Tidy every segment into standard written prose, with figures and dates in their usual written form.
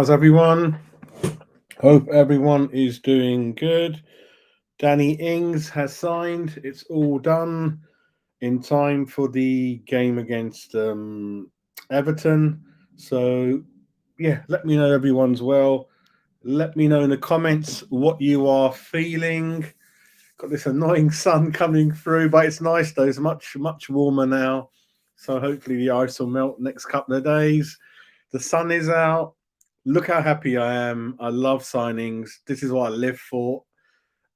How's everyone? Hope everyone is doing good. Danny Ings has signed. It's all done in time for the game against Everton. So, yeah, let me know everyone's well. Let me know in the comments what you are feeling. Got this annoying sun coming through, but it's nice though. It's much warmer now. So hopefully the ice will melt next couple of days. The sun is out. Look how happy I am. I love signings. This is what I live for.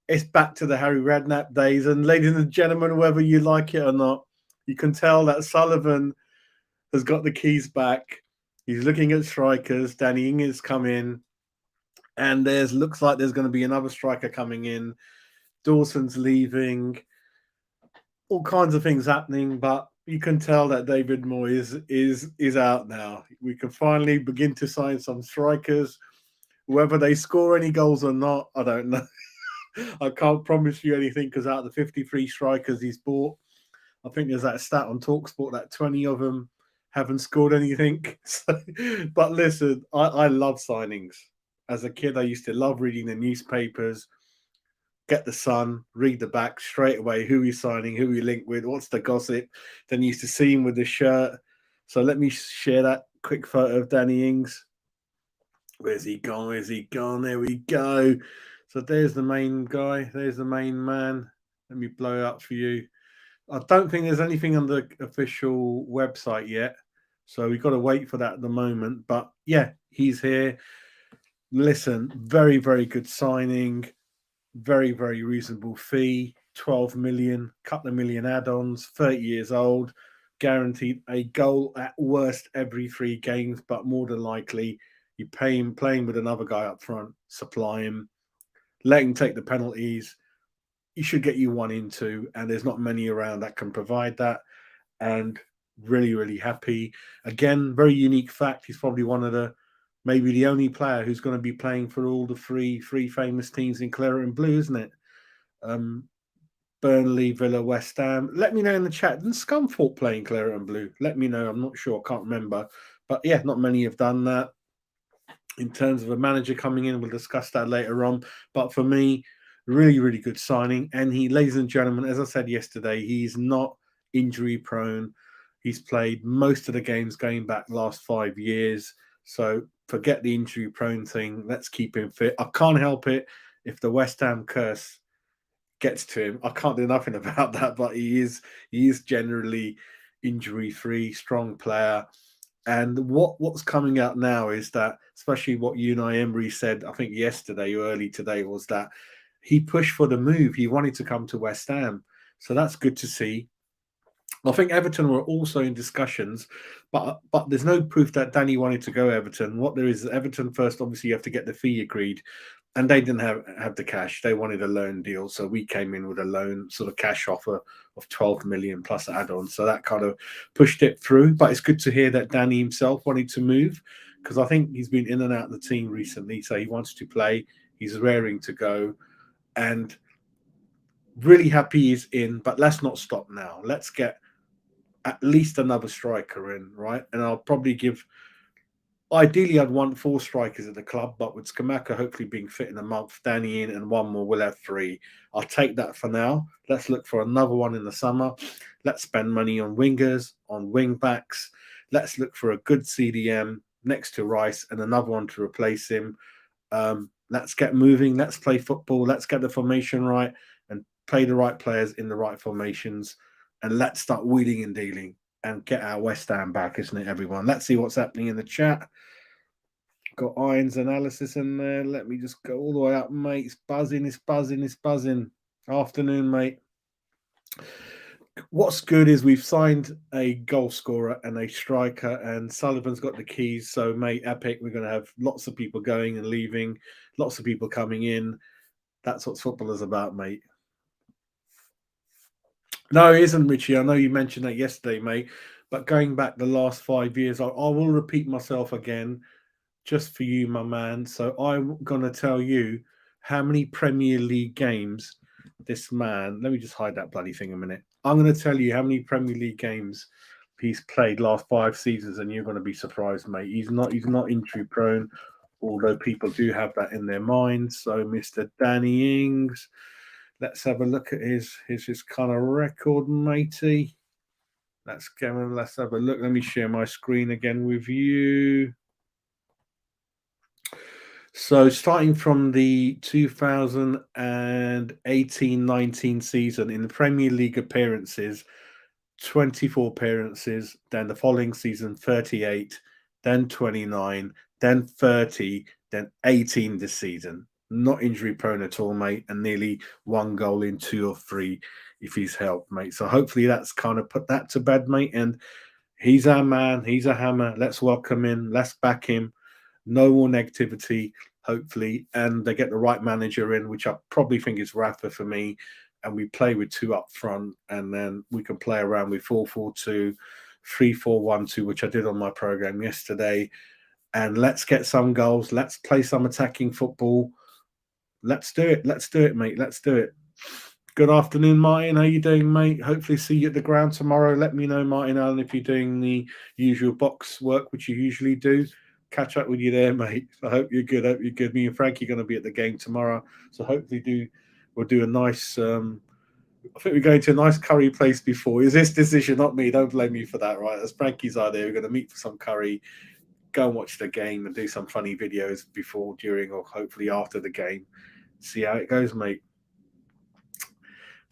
It's back to the Harry Redknapp days. And ladies and gentlemen, whether you like it or not, you can tell that Sullivan has got the keys back. He's looking at strikers. Danny Ings has come in. And there's looks like there's going to be another striker coming in. Dawson's leaving. All kinds of things happening, but you can tell that David Moyes is out now. We can finally begin to sign some strikers. Whether they score any goals or not, I don't know. I can't promise you anything because out of the 53 strikers he's bought, I think there's that stat on Talksport that 20 of them haven't scored anything. So, but listen, I love signings. As a kid, I used to love reading the newspapers, get the Sun, read the back straight away, who he's signing, who he linked with, what's the gossip. Then you used to see him with the shirt. So let me share that quick photo of Danny Ings. Where's he gone? Where's he gone? There we go. So there's the main guy. There's the main man. Let me blow it up for you. I don't think there's anything on the official website yet. So we've got to wait for that at the moment. But yeah, he's here. Listen, very, very good signing. Very, very reasonable fee. 12 million, couple of million add-ons, 30 years old, guaranteed a goal at worst every 3 games, but more than likely you pay him playing with another guy up front, supply him, let him take the penalties. He should get you 1 in 2, and there's not many around that can provide that. And really, really happy. Again, very unique fact. He's probably one of the maybe the only player who's going to be playing for all the three famous teams in Claret and Blue, isn't it? Burnley, Villa, West Ham. Let me know in the chat. Didn't Scunthorpe play in Claret and Blue? Let me know. I'm not sure. Can't remember. But yeah, not many have done that. In terms of a manager coming in, we'll discuss that later on. But for me, really, really good signing. And he, ladies and gentlemen, as I said yesterday, he's not injury prone. He's played most of the games going back last 5 years. So forget the injury prone thing. Let's keep him fit. I can't help it if the West Ham curse gets to him. I can't do nothing about that, but he is generally injury free, strong player. And what's coming out now is that, especially what Unai Emery said, I think yesterday or early today, was that he pushed for the move. He wanted to come to West Ham. So that's good to see. I think Everton were also in discussions, but there's no proof that Danny wanted to go Everton. What there is Everton first, obviously you have to get the fee agreed, and they didn't have the cash. They wanted a loan deal, so we came in with a loan sort of cash offer of 12 million plus add-on. So that kind of pushed it through. But it's good to hear that Danny himself wanted to move, because I think he's been in and out of the team recently, so he wants to play. He's raring to go, and really happy he's in. But let's not stop now. Let's get at least another striker in, right? And I'll probably give. Ideally, I'd want 4 strikers at the club, but with Skamaka hopefully being fit in a month, Danny in, and one more, we'll have 3. I'll take that for now. Let's look for another one in the summer. Let's spend money on wingers, on wing backs. Let's look for a good CDM next to Rice and another one to replace him. Let's get moving. Let's play football. Let's get the formation right and play the right players in the right formations. And let's start wheeling and dealing and get our West Ham back, isn't it, everyone? Let's see what's happening in the chat. Got Irons analysis in there. Let me just go all the way up, mate. It's buzzing, it's buzzing, it's buzzing. Afternoon, mate. What's good is we've signed a goal scorer and a striker, and Sullivan's got the keys. So, mate, epic. We're going to have lots of people going and leaving, lots of people coming in. That's what football is about, mate. No, it isn't, Richie. I know you mentioned that yesterday, mate. But going back the last 5 years, I will repeat myself again just for you, my man. So I'm going to tell you how many Premier League games this man... Let me just hide that bloody thing a minute. I'm going to tell you how many Premier League games he's played last 5 seasons, and you're going to be surprised, mate. He's not injury prone. although people do have that in their minds. So Mr. Danny Ings, let's have a look at his kind of record, matey. Let's have a look. Let me share my screen again with you. So starting from the 2018-19 season in the Premier League appearances, 24 appearances, then the following season 38, then 29, then 30, then 18 this season. Not injury prone at all, mate, and nearly 1 goal in 2 or 3 if he's helped, mate. So hopefully that's kind of put that to bed, mate. And he's our man, he's a hammer. Let's welcome him, let's back him. No more negativity, hopefully, and they get the right manager in, which I probably think is Rafa for me. And we play with 2 up front, and then we can play around with 4-4-2, 3-4-1-2, which I did on my program yesterday. And let's get some goals. Let's play some attacking football. Let's do it. Let's do it, mate. Let's do it. Good afternoon, Martin. How you doing, mate? Hopefully see you at the ground tomorrow. Let me know, Martin Allen, if you're doing the usual box work, which you usually do. Catch up with you there, mate. I hope you're good. Hope you're good. Me and Frankie are going to be at the game tomorrow, so hopefully we'll do a nice. I think we're going to a nice curry place before. Is this decision, not me? Don't blame me for that, right? As Frankie's idea, we're going to meet for some curry, go and watch the game, and do some funny videos before, during, or hopefully after the game. See how it goes, mate.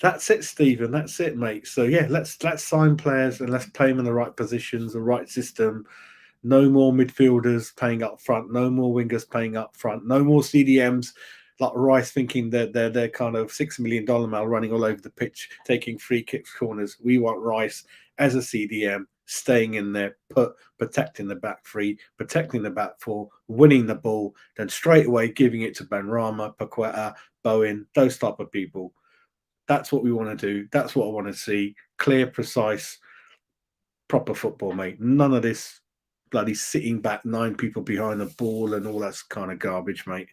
That's it, Stephen. That's it, mate. So yeah, let's sign players and let's play them in the right positions, the right system. No more midfielders playing up front. No more wingers playing up front. No more CDMs like Rice thinking that they're kind of $6 million man running all over the pitch, taking free kicks, corners. We want Rice as a CDM, staying in there, protecting the back three, protecting the back four, winning the ball, then straight away giving it to Benrahma, Paqueta, Bowen, those type of people. That's what we want to do. That's what I want to see. Clear, precise, proper football, mate. None of this bloody sitting back 9 people behind the ball and all that kind of garbage, mate.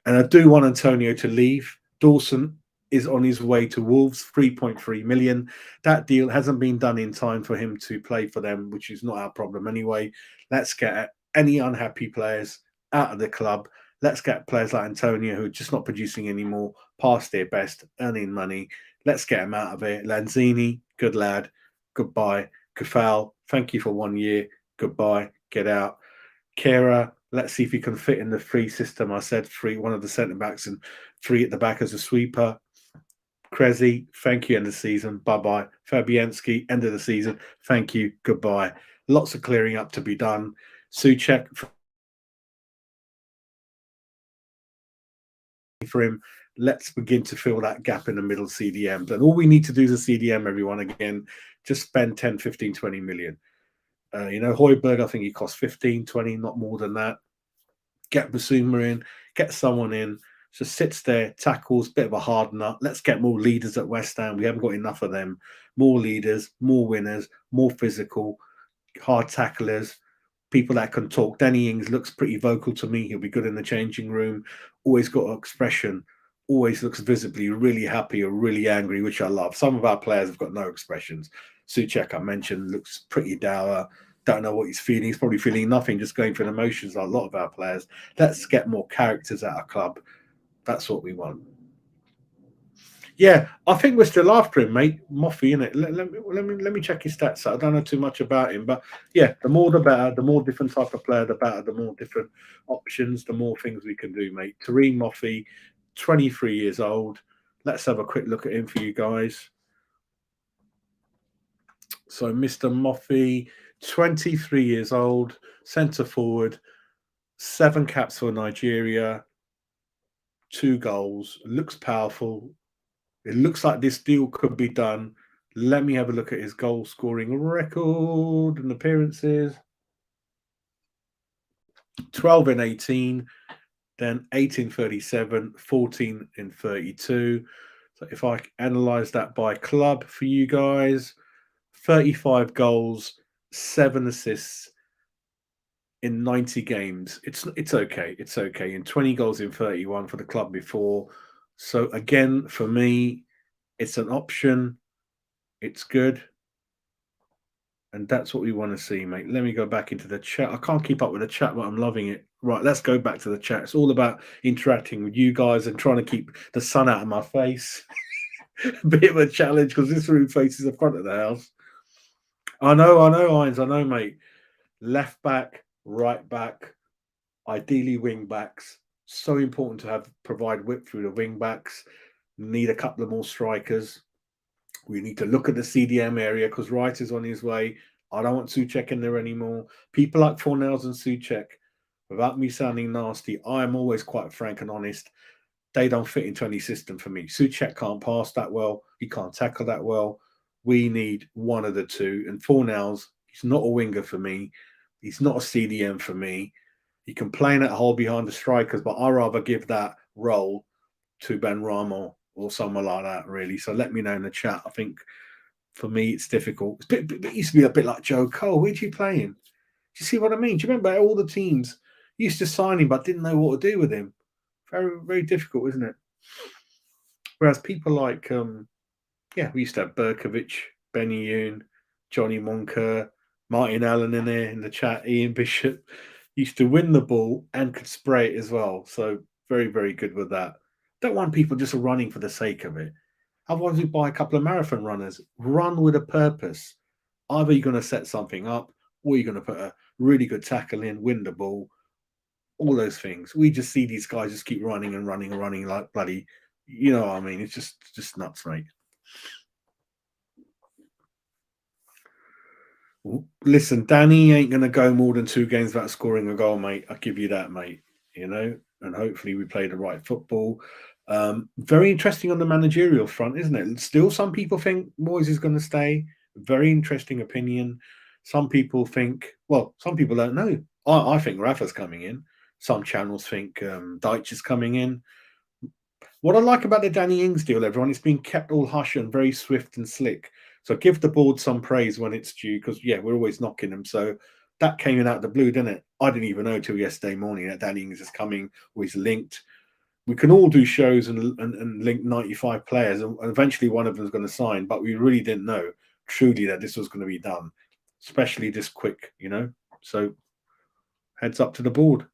And I do want Antonio to leave. Dawson is on his way to Wolves, 3.3 million. That deal hasn't been done in time for him to play for them, which is not our problem anyway. Let's get any unhappy players out of the club. Let's get players like Antonio, who are just not producing anymore, past their best, earning money. Let's get him out of it. Lanzini, good lad. Goodbye. Kufal, thank you for 1 year. Goodbye. Get out. Kera, let's see if he can fit in the 3 system. I said 3, one of the centre backs and 3 at the back as a sweeper. Krezi, thank you, end of the season. Bye-bye. Fabianski, end of the season. Thank you. Goodbye. Lots of clearing up to be done. Souček for him. Let's begin to fill that gap in the middle CDMs. And all we need to do as a CDM, everyone, again, just spend 10, 15, 20 million. Højbjerg, I think he costs 15, 20, not more than that. Get Bissouma in, get someone in, just sits there, tackles, bit of a hard nut. Let's get more leaders at West Ham. We haven't got enough of them. More leaders, more winners, more physical, hard tacklers, people that can talk. Danny Ings looks pretty vocal to me. He'll be good in the changing room. Always got an expression. Always looks visibly really happy or really angry, which I love. Some of our players have got no expressions. Souček, I mentioned, looks pretty dour. Don't know what he's feeling. He's probably feeling nothing, just going through emotions like a lot of our players. Let's get more characters at our club. That's what we want. Yeah, I think we're still after him, mate. Moffy, innit? Let me check his stats. I don't know too much about him, but yeah, the more the better. The more different type of player, the better. The more different options, the more things we can do, mate. Tareen Moffy, 23 years old. Let's have a quick look at him for you guys. So, Mr. Moffy, 23 years old, centre forward, 7 caps for Nigeria, 2 goals. Looks powerful. It looks like this deal could be done. Let me have a look at his goal scoring record and appearances. 12 in 18, then 8 in 37, 14 in 32. So if I analyze that by club for you guys, 35 goals, 7 assists in 90 games. It's okay. It's okay. And 20 goals in 31 for the club before. So again, for me, it's an option. It's good. And that's what we want to see, mate. Let me go back into the chat. I can't keep up with the chat, but I'm loving it. Right, let's go back to the chat. It's all about interacting with you guys and trying to keep the sun out of my face. Bit of a challenge because this room faces the front of the house. I know, Hines, I know, mate. Left back, right back, ideally wing backs. So important to provide width through the wing backs. Need a couple of more strikers. We need to look at the CDM area because Wright is on his way. I don't want Souček in there anymore. People like Fornells and Souček, without me sounding nasty, I'm always quite frank and honest. They don't fit into any system for me. Souček can't pass that well. He can't tackle that well. We need one of the two. And Fornells, he's not a winger for me. He's not a CDM for me. He can play in that hole behind the strikers, but I'd rather give that role to Benrahma or someone like that, really. So let me know in the chat. I think for me, it's difficult. It used to be a bit like Joe Cole. Where'd you play him? Do you see what I mean? Do you remember all the teams used to sign him but didn't know what to do with him? Very, very difficult, isn't it? Whereas people like, we used to have Berkovic, Benny Yoon, Johnny Monker, Martin Allen in there in the chat, Ian Bishop, used to win the ball and could spray it as well. So very, very good with that. Don't want people just running for the sake of it. Otherwise, we buy a couple of marathon runners. Run with a purpose. Either you're going to set something up or you're going to put a really good tackle in, win the ball, all those things. We just see these guys just keep running and running and running like bloody, you know what I mean? It's just nuts, mate. Listen, Danny ain't going to go more than 2 games without scoring a goal, mate. I'll give you that, mate. You know, and hopefully we play the right football. Very interesting on the managerial front, isn't it? Still, some people think Moyes is going to stay. Very interesting opinion. Some people think, well, some people don't know. I think Rafa's coming in. Some channels think Deitch is coming in. What I like about the Danny Ings deal, everyone, it's been kept all hush and very swift and slick. So give the board some praise when it's due, because we're always knocking them. So that came in out of the blue, didn't it? I didn't even know till yesterday morning that Danny Ings is coming or he's linked. We can all do shows and link 95 players, and eventually one of them is going to sign, but we really didn't know truly that this was going to be done, especially this quick, you know? So heads up to the board.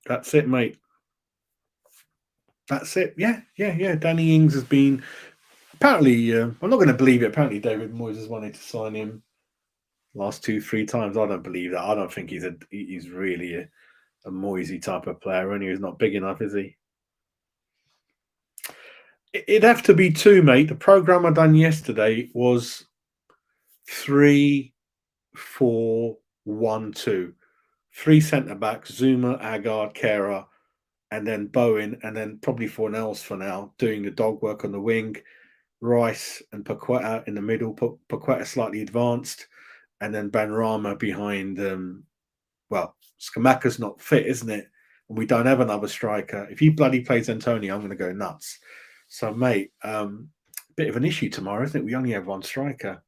That's it, mate. That's it. Yeah. Danny Ings has been apparently. I'm not going to believe it. Apparently, David Moyes has wanted to sign him last 2-3 times. I don't believe that. I don't think he's really a Moisey type of player. Only he's not big enough, is he? It'd have to be 2, mate. The program I done yesterday was 3-4-1-2. 3 centre backs: Zuma, Agard, Kehrer, and then Bowen, and then probably Fornells for now, doing the dog work on the wing. Rice and Paqueta in the middle. Paqueta slightly advanced, and then Benrahma behind. Scamacca's not fit, isn't it? And we don't have another striker. If he bloody plays Antonio, I'm going to go nuts. So, mate, bit of an issue tomorrow, isn't it? We only have 1 striker.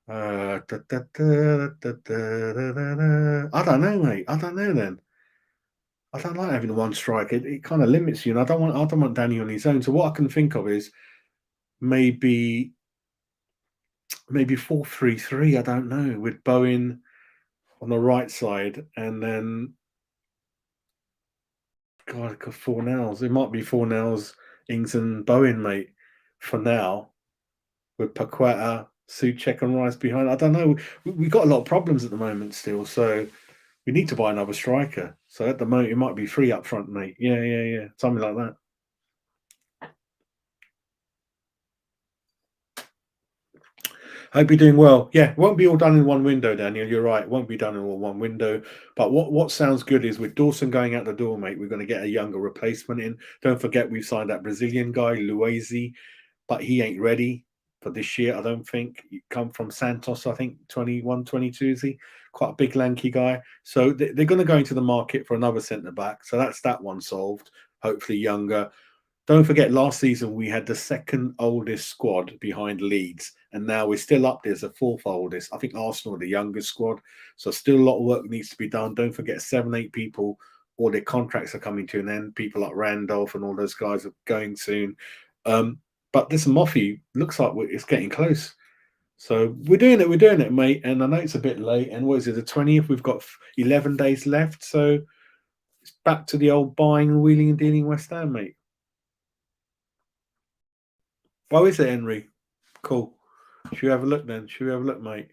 I don't know, mate. I don't know then. I don't like having 1 striker. It kind of limits you, and I don't want Danny on his own. So what I can think of is maybe 4-3-3. I don't know, with Bowen on the right side, and then Fornells. It might be Fornells, Ings, and Bowen, mate, for now, with Paqueta, Souček, and Rice behind. I don't know. We've got a lot of problems at the moment still, so we need to buy another striker. So at the moment, it might be 3 up front, mate. Yeah. Something like that. Hope you're doing well. Yeah, it won't be all done in 1 window, Daniel. You're right. It won't be done in all 1 window. But what sounds good is with Dawson going out the door, mate, we're going to get a younger replacement in. Don't forget we've signed that Brazilian guy, Luizy, but he ain't ready for this year, I don't think. He come from Santos, I think, 21, 22, is he? Quite a big, lanky guy. So they're going to go into the market for another centre-back. So that's that one solved, hopefully younger. Don't forget, last season we had the 2nd oldest squad behind Leeds, and now we're still up there as the 4th oldest. I think Arsenal are the youngest squad, so still a lot of work needs to be done. Don't forget, 7-8 people, all their contracts are coming to an end. People like Randolph and all those guys are going soon. But this Moffy looks like it's getting close. So we're doing it, mate. And I know it's a bit late. And what is it, the 20th? We've got 11 days left. So it's back to the old buying, wheeling, and dealing West Ham, mate. Oh, is it, Henry? Cool. Should we have a look then? Should we have a look, mate?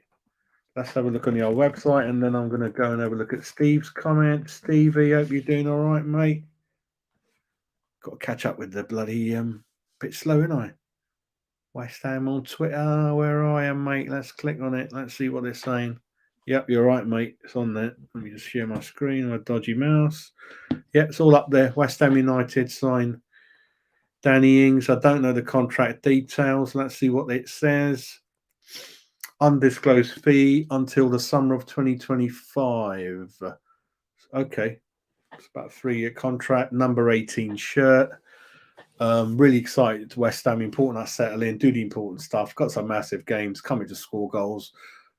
Let's have a look on the old website, and then I'm going to go and have a look at Steve's comment. Stevie, hope you're doing all right, mate. Got to catch up with the bloody bit slow, ain't I? West Ham on Twitter. Where I am, mate. Let's click on it. Let's see what they're saying. Yep, you're right, mate. It's on there. Let me just share my screen. My dodgy mouse. Yeah, it's all up there. West Ham United sign Danny Ings. I don't know the contract details. Let's see what it says. Undisclosed fee until the summer of 2025. Okay. It's about a 3-year contract. Number 18 shirt. Really excited. West Ham, important I settle in, do the important stuff. Got some massive games coming to score goals.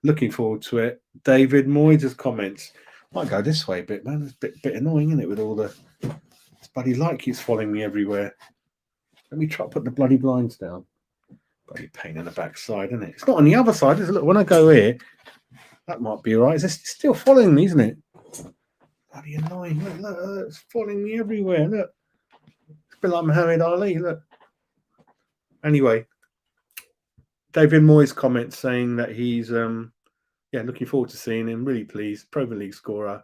Looking forward to it. David Moyes' comments. Might go this way a bit, man. It's a bit annoying, isn't it, with all the bloody light keeps following me everywhere. Let me try to put the bloody blinds down. Bloody pain in the backside, isn't it? It's not on the other side, is it? Look, when I go here, that might be all right. It's still following me, isn't it? Bloody annoying. Look, it's following me everywhere. Look. It's a bit like Muhammad Ali, look. Anyway, David Moyes comments saying that he's looking forward to seeing him. Really pleased. Premier League scorer.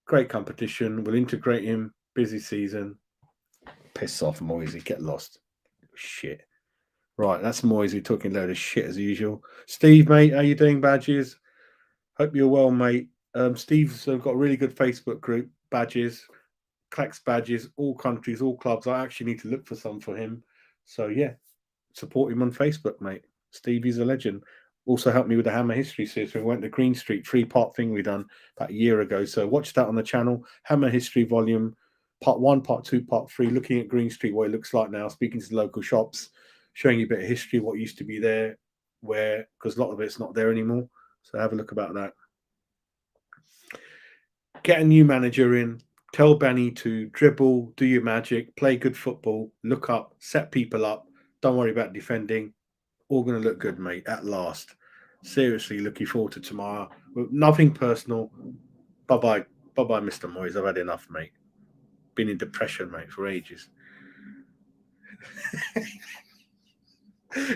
Great competition. We'll integrate him. Busy season. Piss off, Moisey. Get lost. Shit. Right, that's Moisey talking a load of shit as usual. Steve, mate, how you doing, Badges? Hope you're well, mate. Steve's got a really good Facebook group, Badges. Collects badges, all countries, all clubs. I actually need to look for some for him. So, yeah, support him on Facebook, mate. Stevie's a legend. Also helped me with the Hammer History series. We went to Green Street, 3-part thing we done about a year ago. So watch that on the channel. Hammer History Volume, Part 1, Part 2, Part 3, looking at Green Street, what it looks like now, speaking to the local shops, showing you a bit of history, what used to be there, where, because a lot of it's not there anymore. So have a look about that. Get a new manager in. Tell Benny to dribble, do your magic, play good football, look up, set people up. Don't worry about defending. All going to look good, mate, at last. Seriously, looking forward to tomorrow. Nothing personal. Bye-bye. Bye-bye, Mr. Moyes. I've had enough, mate. Been in depression, mate, for ages.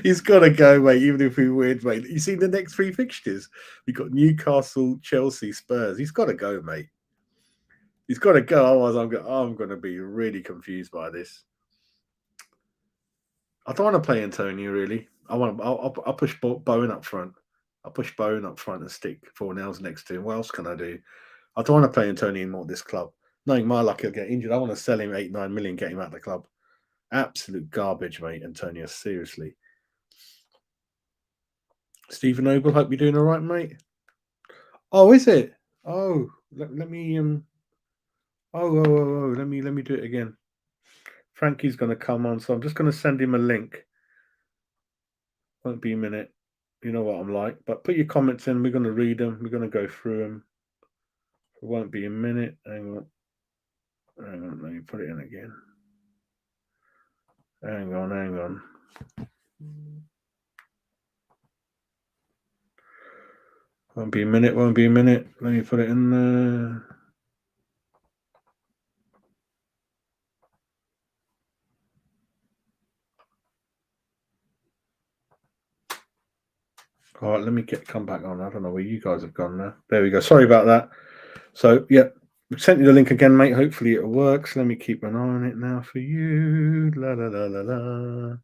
He's got to go, mate, even if we win, mate. You see the next 3 fixtures? We've got Newcastle, Chelsea, Spurs. He's got to go, mate. He's got to go, otherwise I'm going to be really confused by this. I don't want to play Antonio, really. I'll push Bowen up front. I'll push Bowen up front and stick Fornells next to him. What else can I do? I don't want to play Antonio anymore at this club. Knowing my luck, he'll get injured. I want to sell him 8-9 million, get him out of the club. Absolute garbage, mate, Antonio. Seriously. Stephen Noble, hope you're doing all right, mate. Oh, is it? Oh, let me let me do it again. Frankie's going to come on, so I'm just going to send him a link. Won't be a minute. You know what I'm like. But put your comments in. We're going to read them. We're going to go through them. It won't be a minute. Hang on. Let me put it in again. Hang on. Won't be a minute. Let me put it in there. All right, let me come back on. I don't know where you guys have gone now. There we go. Sorry about that. So, yeah, we sent you the link again, mate. Hopefully it works. Let me keep an eye on it now for you. La la la la la.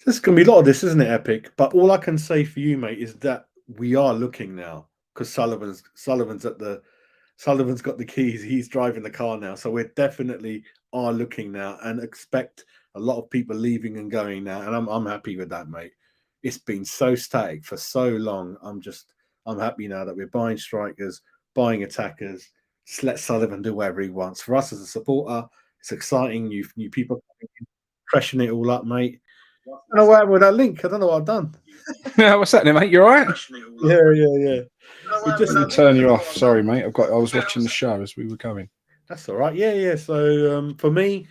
There's going to be a lot of this, isn't it, Epic? But all I can say for you, mate, is that we are looking now because Sullivan's got the keys. He's driving the car now. So we're definitely are looking now and expect a lot of people leaving and going now. And I'm happy with that, mate. It's been so static for so long. I'm happy now that we're buying strikers, buying attackers. Just let Sullivan do whatever he wants. For us as a supporter, it's exciting. New people freshen it all up, mate. I don't know what happened with that link. I don't know what I've done. Yeah, what's happening, mate? You all right? Yeah. We just turn you off. Sorry, mate. I was watching the show as we were going. That's all right. Yeah. So for me,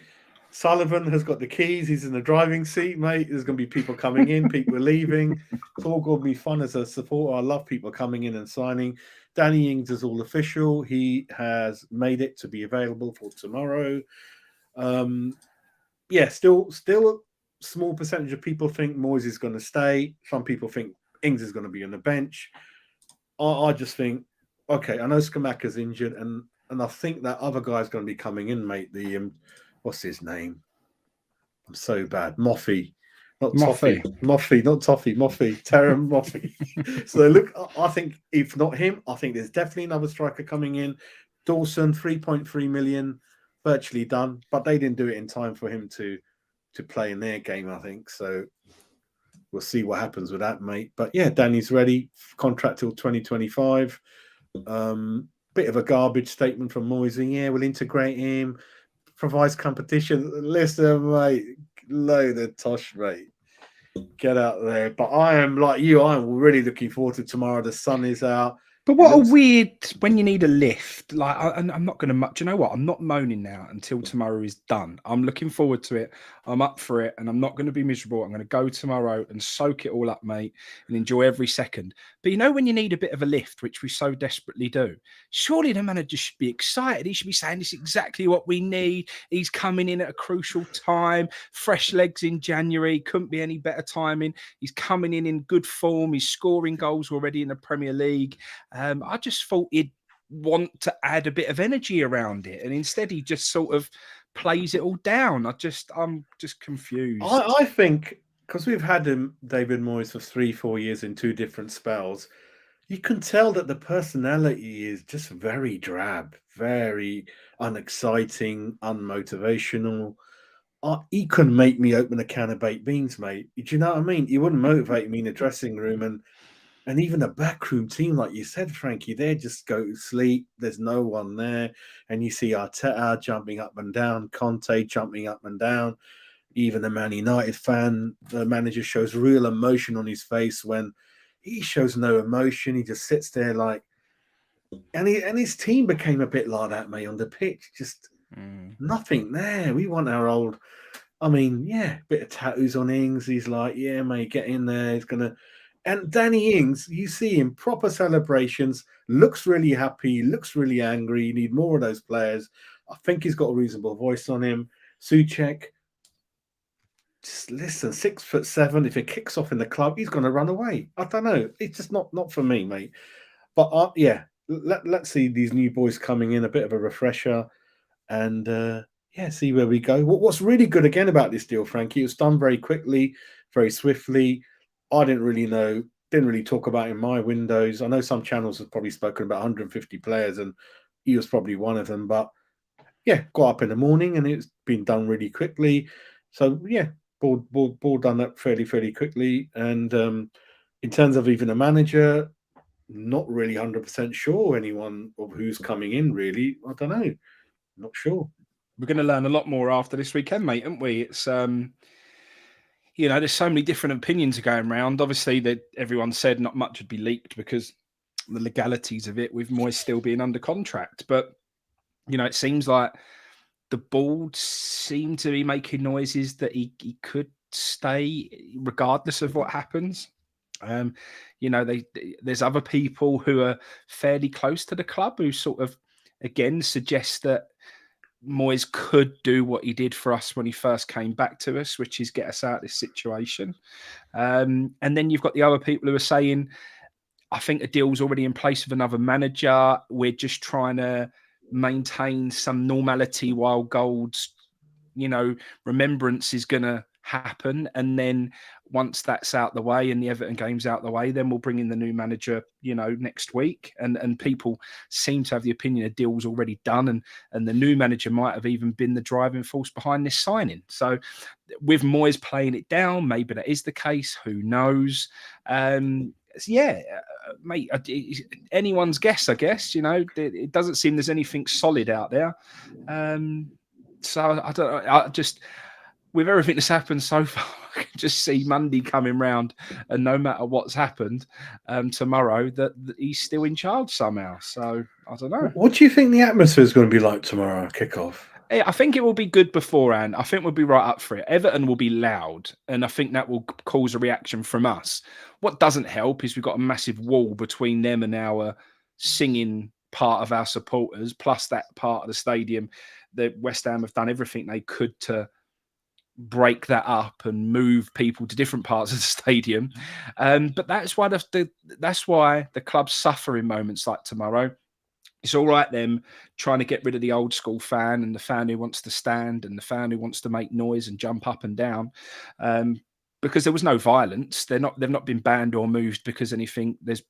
Sullivan has got the keys. He's in the driving seat, mate. There's going to be people coming in, people leaving. It's all going to be fun as a supporter. I love people coming in and signing. Danny Ings is all official. He has made it to be available for tomorrow. Still a small percentage of people think Moyes is going to stay. Some people think Ings is going to be on the bench. I just think, okay, I know Scamacca's injured, and I think that other guy's going to be coming in, mate. The what's his name? I'm so bad. Moffey. Not Toffee. Moffey, not Toffee. Moffey. Terem Moffey. So look, I think if not him, I think there's definitely another striker coming in. Dawson, 3.3 million, virtually done. But they didn't do it in time for him to play in their game, I think. So we'll see what happens with that, mate. But yeah, Danny's ready. Contract till 2025. Bit of a garbage statement from Moyes. Yeah, we'll integrate him. Provides competition. Listen, mate, load of tosh, mate. Get out there. But I am like you. I am really looking forward to tomorrow. The sun is out. But what a weird when you need a lift. Like I'm not going to much. You know what? I'm not moaning now until tomorrow is done. I'm looking forward to it. I'm up for it, and I'm not going to be miserable. I'm going to go tomorrow and soak it all up, mate, and enjoy every second. But you know when you need a bit of a lift, which we so desperately do, surely the manager should be excited. He should be saying this is exactly what we need. He's coming in at a crucial time. Fresh legs in January. Couldn't be any better timing. He's coming in good form. He's scoring goals already in the Premier League. I just thought he'd want to add a bit of energy around it, and instead he just sort of plays it all down. I'm just confused. I think because we've had him, David Moyes, for 3-4 years in two different spells, you can tell that the personality is just very drab, very unexciting, unmotivational. He couldn't make me open a can of baked beans, mate. Do you know what I mean? He wouldn't motivate me in the dressing room, and even the backroom team, like you said, Frankie, they just go to sleep. There's no one there. And you see Arteta jumping up and down, Conte jumping up and down. Even the Man United fan, the manager shows real emotion on his face when he shows no emotion. He just sits there like, and his team became a bit like that, mate, on the pitch. Just nothing there. We want our old, bit of tattoos on Ings. He's like, yeah, mate, get in there. He's going to, and Danny Ings, you see him, proper celebrations, looks really happy, looks really angry. You need more of those players. I think he's got a reasonable voice on him. Souček, just listen, 6'7". If it kicks off in the club, he's going to run away. I don't know. It's just not for me, mate. But let's see these new boys coming in, a bit of a refresher, and see where we go. What's really good again about this deal, Frankie, it was done very quickly, very swiftly. I didn't really talk about in my windows. I know some channels have probably spoken about 150 players, and he was probably one of them. But yeah, got up in the morning and it's been done really quickly. So yeah, ball done that fairly quickly. And in terms of even a manager, not really 100% sure anyone of who's coming in. Really, I don't know. Not sure. We're going to learn a lot more after this weekend, mate, aren't we? It's there's so many different opinions going around. Obviously, that everyone said not much would be leaked because the legalities of it, with Moyes still being under contract. But, it seems like the board seem to be making noises that he could stay regardless of what happens. There's other people who are fairly close to the club who sort of, again, suggest that Moyes could do what he did for us when he first came back to us, which is get us out of this situation. And then you've got the other people who are saying, I think a deal's already in place with another manager. We're just trying to maintain some normality while Gold's, remembrance is going to happen. And then once that's out the way and the Everton game's out the way, then we'll bring in the new manager, next week. And people seem to have the opinion a deal's already done, and the new manager might have even been the driving force behind this signing. So with Moyes playing it down, maybe that is the case. Who knows? Mate, anyone's guess, I guess. It doesn't seem there's anything solid out there. So I don't know. With everything that's happened so far, I can just see Monday coming round, and no matter what's happened tomorrow, that he's still in charge somehow. So I don't know. What do you think the atmosphere is going to be like tomorrow, kickoff? I think it will be good beforehand. I think we'll be right up for it. Everton will be loud, and I think that will cause a reaction from us. What doesn't help is we've got a massive wall between them and our singing part of our supporters, plus that part of the stadium that West Ham have done everything they could to break that up and move people to different parts of the stadium. But that's why that's why the clubs suffer in moments like tomorrow. It's all right them trying to get rid of the old school fan and the fan who wants to stand and the fan who wants to make noise and jump up and down, because there was no violence. They've not been banned or moved because there's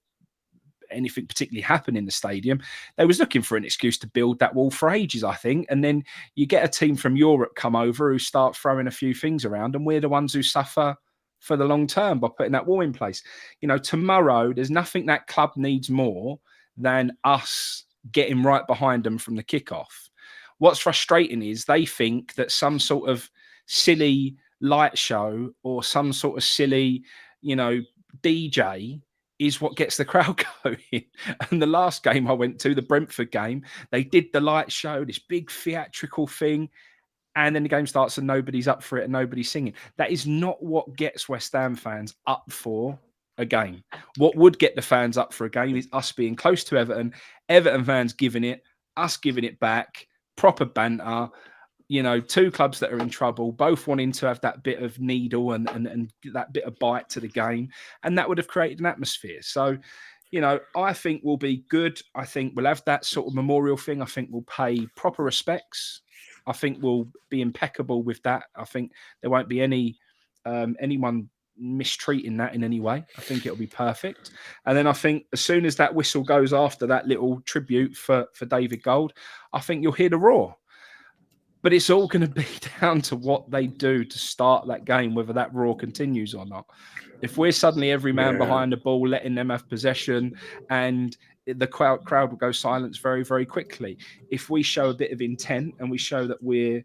anything particularly happened in the stadium. They was looking for an excuse to build that wall for ages, I think. And then you get a team from Europe come over who start throwing a few things around, and we're the ones who suffer for the long term by putting that wall in place. You know, tomorrow there's nothing that club needs more than us getting right behind them from the kickoff. What's frustrating is they think that some sort of silly light show or some sort of silly, DJ is what gets the crowd going. And the last game I went to, the Brentford game, they did the light show, this big theatrical thing, and then the game starts and nobody's up for it and nobody's singing. That is not what gets West Ham fans up for a game. What would get the fans up for a game is us being close to Everton fans giving it, us giving it back, proper banter. Two clubs that are in trouble, both wanting to have that bit of needle and that bit of bite to the game. And that would have created an atmosphere. So, I think we'll be good. I think we'll have that sort of memorial thing. I think we'll pay proper respects. I think we'll be impeccable with that. I think there won't be anyone mistreating that in any way. I think it'll be perfect. And then I think as soon as that whistle goes after that little tribute for David Gold, I think you'll hear the roar. But it's all going to be down to what they do to start that game, whether that roar continues or not. If we're suddenly every man behind the ball, letting them have possession, and the crowd will go silent very, very quickly. If we show a bit of intent and we show that we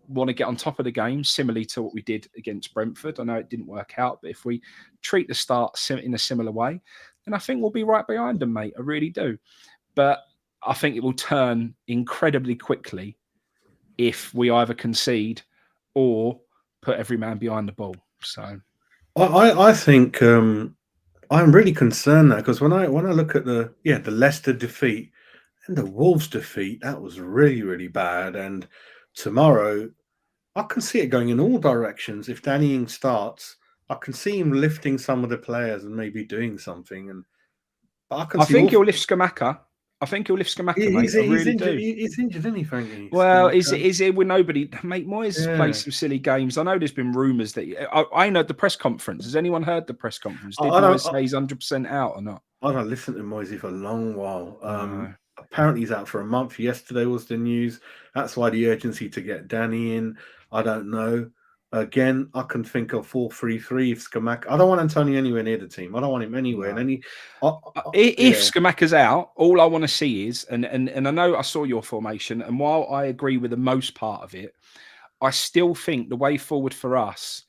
want to get on top of the game, similarly to what we did against Brentford, I know it didn't work out, but if we treat the start in a similar way, then I think we'll be right behind them, mate. I really do. But I think it will turn incredibly quickly if we either concede or put every man behind the ball. So I think I'm really concerned now, because when I look at the Leicester defeat and the Wolves defeat, that was really, really bad. And tomorrow, I can see it going in all directions. If Danny Ings starts, I can see him lifting some of the players and maybe doing something. I think he'll lift Scamacca. I think he'll lift Scamacca, mate. I really do. He's injured, isn't he, Frankie? Well, is it with nobody? Mate, Moyes played some silly games. I know there's been rumours that... I know the press conference. Has anyone heard the press conference? Did Moyes say he's 100% out or not? I don't listen to Moyes for a long while. Apparently he's out for a month. Yesterday was the news. That's why the urgency to get Danny in. I don't know. Again, I can think of 4-3-3 if Scamacca. I don't want Antonio anywhere near the team. I don't want him anywhere. No. If Scamacca's out, all I want to see is, and I know I saw your formation, and while I agree with the most part of it, I still think the way forward for us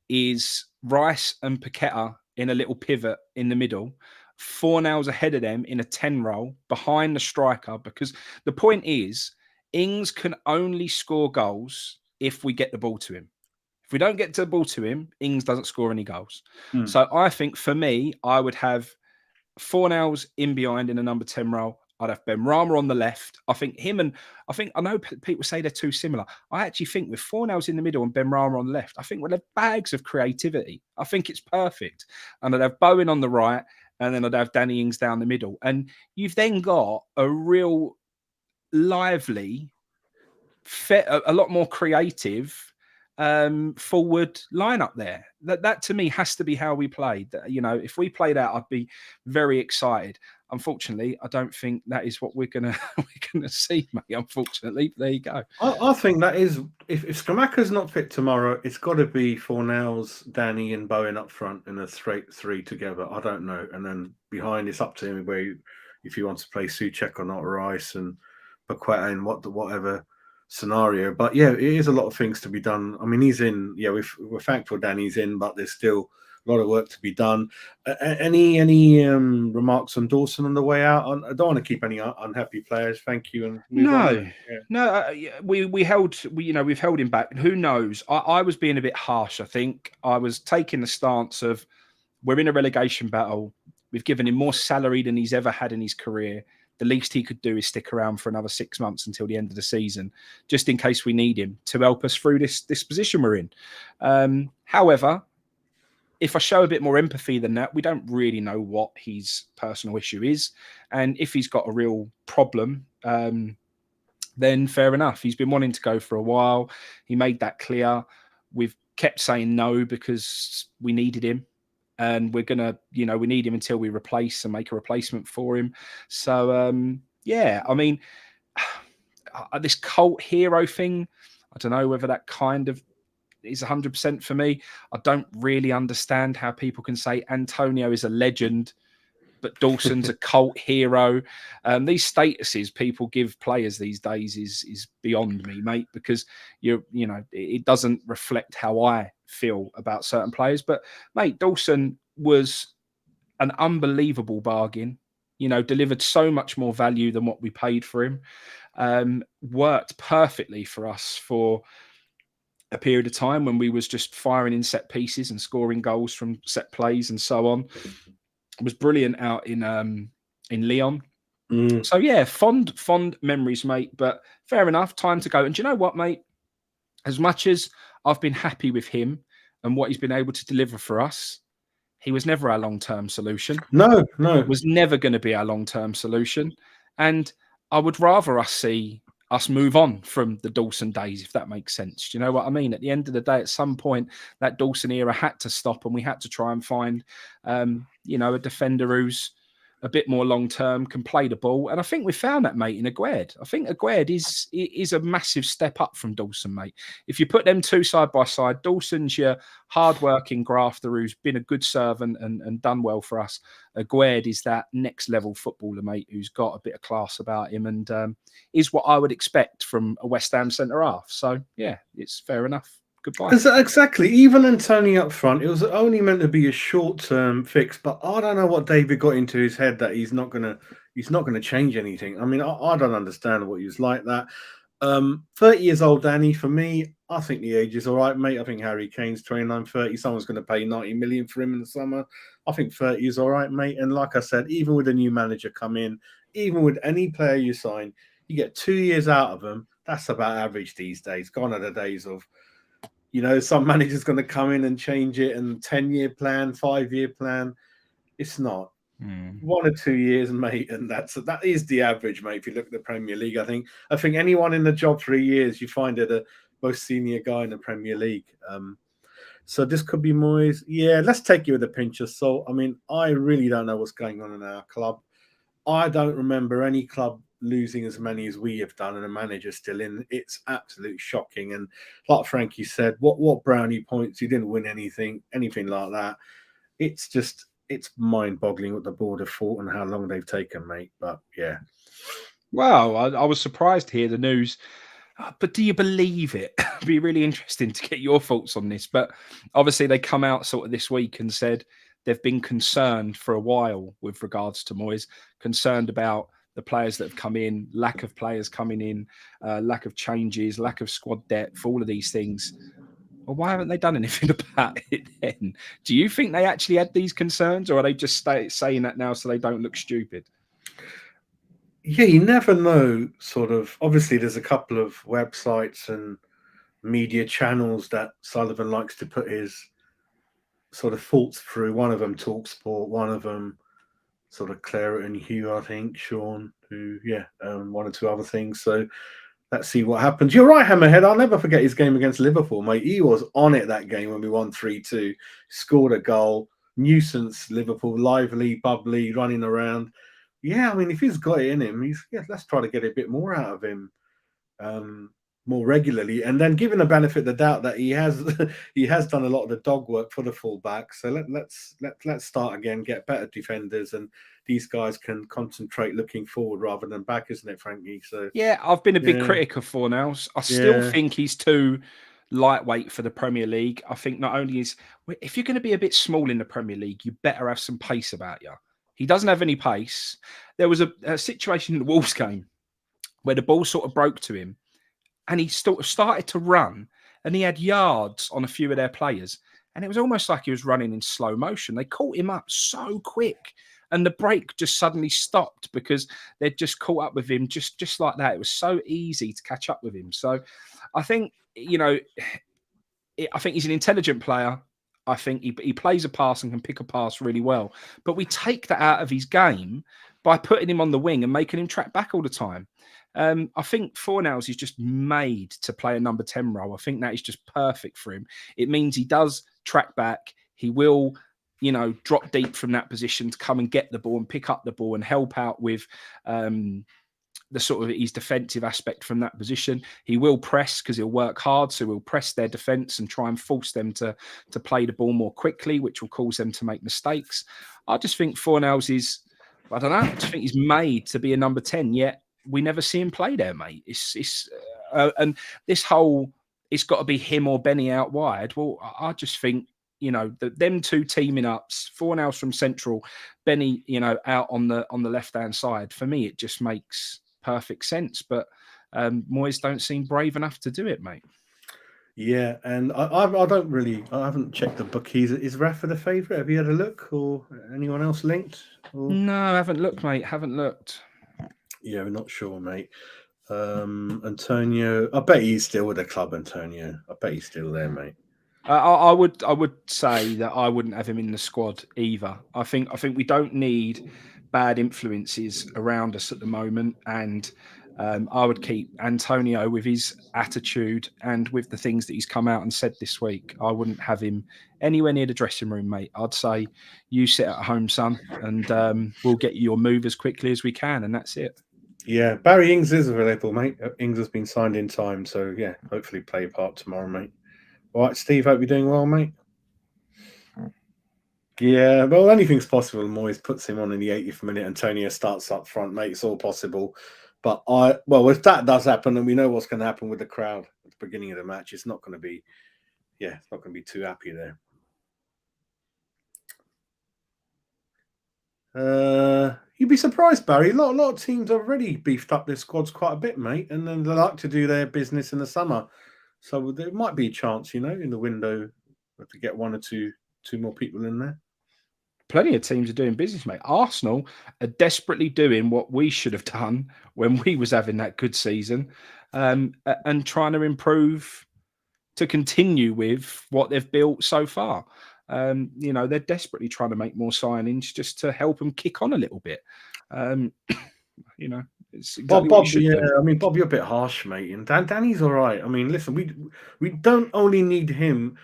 is Rice and Paqueta in a little pivot in the middle, Fornals ahead of them in a 10 roll behind the striker, because the point is Ings can only score goals if we get the ball to him. If we don't get the ball to him, Ings doesn't score any goals. So I think for me, I would have Fornals in behind in a number 10 role. I'd have Benrahma on the left. I know people say they're too similar. I actually think with Fornals in the middle and Benrahma on the left, I think we'll have bags of creativity. I think it's perfect. And I'd have Bowen on the right, and then I'd have Danny Ings down the middle. And you've then got a real lively, a lot more creative forward lineup there. That to me has to be how we played. If we played out, I'd be very excited. Unfortunately, I don't think that is what we're gonna see, mate. Unfortunately, there you go. I think that is, if Scamacca's not fit tomorrow, it's got to be Fornals, Danny, and Bowen up front in a straight three together. I don't know, and then behind it's up to him if he wants to play Souček or not, Rice and Paqueta and whatever scenario. But yeah, it is a lot of things to be done. I mean, he's in. Yeah, we're thankful Danny's in, but there's still A lot of work to be done. Any remarks on Dawson on the way out? I don't want to keep any unhappy players. Thank you, and move on. No, no, we've held him back. Who knows? I was being a bit harsh. I think I was taking the stance of we're in a relegation battle. We've given him more salary than he's ever had in his career. The least he could do is stick around for another 6 months until the end of the season, just in case we need him to help us through this position we're in. However, if I show a bit more empathy than that, we don't really know what his personal issue is. And if he's got a real problem, then fair enough. He's been wanting to go for a while. He made that clear. We've kept saying no because we needed him. And we're going to, we need him until we replace and make a replacement for him. So, yeah, I mean, this cult hero thing, I don't know whether that kind of is 100% for me. I don't really understand how people can say Antonio is a legend, but Dawson's a cult hero. These statuses people give players these days is beyond me, mate, because it doesn't reflect how I feel about certain players. But mate, Dawson was an unbelievable bargain. Delivered so much more value than what we paid for him. Worked perfectly for us for a period of time when we was just firing in set pieces and scoring goals from set plays and so on. It was brilliant out in Lyon. So yeah, fond memories, mate. But fair enough, time to go. And do you know what, mate? As much as I've been happy with him and what he's been able to deliver for us, he was never our long-term solution. No. Was never going to be our long-term solution. And I would rather see us move on from the Dawson days, if that makes sense. Do you know what I mean? At the end of the day, at some point, that Dawson era had to stop, and we had to try and find, a defender who's a bit more long-term, can play the ball. And I think we found that, mate, in Aguerd. I think Aguerd is a massive step up from Dawson, mate. If you put them two side by side, Dawson's your hard-working grafter who's been a good servant and done well for us. Aguerd is that next-level footballer, mate, who's got a bit of class about him and is what I would expect from a West Ham centre-half. So, yeah, it's fair enough. Goodbye. Exactly. Even Antonio up front, it was only meant to be a short-term fix, but I don't know what David got into his head that he's not gonna change anything. I mean, I don't understand what he was like that. 30 years old, Danny. For me, I think the age is all right, mate. I think Harry Kane's 29, 30. Someone's going to pay 90 million for him in the summer. I think 30 is all right, mate. And like I said, even with a new manager come in, even with any player you sign, you get 2 years out of them. That's about average these days. Gone are the days of some manager's going to come in and change it and 10-year plan, 5-year plan. It's not. 1 or 2 years, mate, and that is the average, mate. If you look at the Premier League, I think anyone in the job 3 years, you find it the most senior guy in the Premier League. So this could be Moyes. Yeah, let's take it with a pinch of salt. I mean, I really don't know what's going on in our club. I don't remember any club losing as many as we have done and a manager still in. It's absolutely shocking. And like Frankie said, what brownie points? You didn't win anything like that. It's mind-boggling what the board have thought and how long they've taken, mate. But yeah. Wow, I was surprised to hear the news. But do you believe it? It'd be really interesting to get your thoughts on this. But obviously they come out sort of this week and said they've been concerned for a while with regards to Moyes, concerned about the players that have come in, lack of players coming in, lack of changes, lack of squad depth, all of these things. Well, why haven't they done anything about it then? Do you think they actually had these concerns, or are they just saying that now so they don't look stupid? Yeah, you never know, sort of. Obviously, there's a couple of websites and media channels that Sullivan likes to put his sort of thoughts through. One of them TalkSport, one of them sort of Claret and Hugh, I think, Sean, one or two other things. So let's see what happens. You're right, Hammerhead. I'll never forget his game against Liverpool, mate. He was on it that game when we won 3-2, scored a goal, nuisance Liverpool, lively, bubbly, running around. Yeah, I mean, if he's got it in him, let's try to get a bit more out of him more regularly. And then given the benefit of the doubt that he has done a lot of the dog work for the fullback. So let's start again, get better defenders, and these guys can concentrate looking forward rather than back, isn't it, Frankie? So yeah, I've been a big critic of Fornals. I still think he's too lightweight for the Premier League. I think not only is, if you're going to be a bit small in the Premier League, you better have some pace about you. He doesn't have any pace. There was a situation in the Wolves game where the ball sort of broke to him and he sort of started to run and he had yards on a few of their players. And it was almost like he was running in slow motion. They caught him up so quick and the break just suddenly stopped because they'd just caught up with him just like that. It was so easy to catch up with him. So I think, I think he's an intelligent player. I think he plays a pass and can pick a pass really well. But we take that out of his game by putting him on the wing and making him track back all the time. I think Fornals is just made to play a number 10 role. I think that is just perfect for him. It means he does track back. He will, drop deep from that position to come and get the ball and pick up the ball and help out with the sort of his defensive aspect from that position. He will press because he'll work hard. So he'll press their defense and try and force them to play the ball more quickly, which will cause them to make mistakes. I just think Fornals is, I don't know, I just think he's made to be a number 10, yet we never see him play there, mate. And this whole, it's got to be him or Benny out wide. Well, I just think, them two teaming ups, Fornals from central, Benny, out on the left-hand side. For me, it just makes perfect sense. But Moyes don't seem brave enough to do it, mate. Yeah, and I haven't checked the bookies. Is Rafa the favourite? Have you had a look, or anyone else linked? Or? No, I haven't looked, mate. Haven't looked. Yeah, we're not sure, mate. Antonio, I bet he's still with the club, Antonio. I bet he's still there, mate. I would say that I wouldn't have him in the squad either. I think we don't need bad influences around us at the moment, and I would keep Antonio with his attitude and with the things that he's come out and said this week. I wouldn't have him anywhere near the dressing room, mate. I'd say you sit at home, son, and we'll get you your move as quickly as we can, and that's it. Yeah, Barry Ings is available, mate. Ings has been signed in time, so yeah, hopefully play a part tomorrow, mate. All right, Steve, hope you're doing well, mate. Yeah, well, anything's possible. Moyes puts him on in the 80th minute. Antonio starts up front, mate. It's all possible. But if that does happen, and we know what's going to happen with the crowd at the beginning of the match, it's not going to be, it's not going to be too happy there. You'd be surprised, Barry. A lot of teams have already beefed up their squads quite a bit, mate, and then they like to do their business in the summer. So there might be a chance, in the window to get one or two more people in there. Plenty of teams are doing business, mate. Arsenal are desperately doing what we should have done when we was having that good season, and trying to improve to continue with what they've built so far. They're desperately trying to make more signings just to help them kick on a little bit. It's exactly Bob, I mean, Bob, you're a bit harsh, mate. And Danny's all right. I mean, listen, we don't only need him.